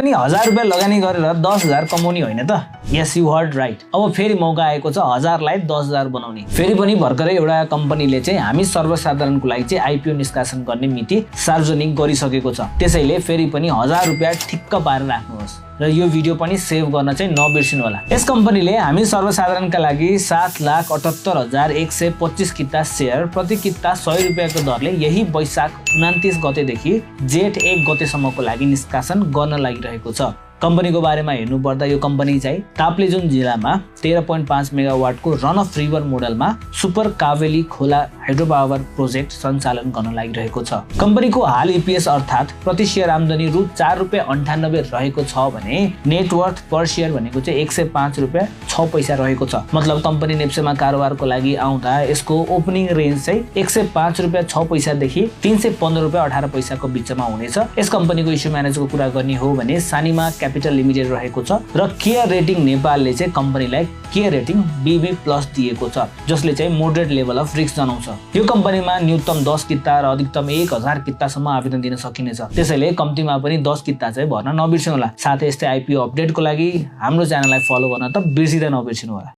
पनि 1000 रुपैयाँ लगानी गरेर 10,000 कमाउने होइन त? यस, यु हर्ड राइट। अब फेरि मौका आएको छ 1000 लाई 10,000 बनाउने। फेरि पनि भर्खरै एउटा कम्पनीले चाहिँ हामी सर्वसाधारणको लागि चाहिँ आइपिओ निष्कासन गर्ने मिति सार्वजनिक गरिसकेको छ। त्यसैले फेरि पनि 1000 रुपैयाँ ठिक्क पारेर राख्नुहोस् र यो भिडियो पनि सेभ गर्न चाहिँ नबिर्सिनु होला। यस कम्पनीले हामी सर्वसाधारणका लागि 7,78,125 किता सेयर प्रति किता 100 रुपैयाँको दरले यही वैशाख 29 गतेदेखि जेठ 1 गतेसम्मको लागि निष्कासन गर्न लागिरहेको छ। कम्पनीको बारेमा हेर्नुपर्दा यो कम्पनी चाहिँ ताप्लेजुङ जिल्लामा 13.5 मेगावाटको रन अफ रिभर मोडलमा सुपर कावेली खोला हाइड्रो पावर प्रोजेक्ट सञ्चालन गर्न लागिरहेको छ। कम्पनीको हाल इपिएस अर्थात् प्रति शेयर आम्दानी रु 4.98 रहेको छ भने नेटवर्थ पर शेयर भनेको चाहिँ 105 रुपैयाँ 6 पैसा रहेको छ। मतलब कम्पनी नेप्सेमा कारोबारको लागि आउँदा यसको ओपनिङ रेन्ज चाहिँ 105 रुपैयाँ 6 पैसादेखि 315 रुपैयाँ 18 पैसाको बिचमा हुनेछ। यस कम्पनीको इस्यु म्यानेजरको कुरा गर्ने हो भने सानिमा क्यापिटल लिमिटेड रहेको छ र केयर रेटिङ नेपालले चाहिँ कम्पनीलाई केयर रेटिङ BB+ दिएको छ, जसले चाहिँ मोडरेट लेभल अफ रिस्क जनाउँछ। यो कम्पनीमा न्यूनतम 10 किता र अधिकतम 1000 कितासम्म आवेदन दिन सकिनेछ। त्यसैले कम्तीमा पनि 10 किता चाहिँ भर्न नबिर्सिनु होला। साथै यस्तै आइपिओ अपडेटको लागि हाम्रो च्यानललाई फलो गर्न त बिर्सिँदै नबिर्सिनु होला।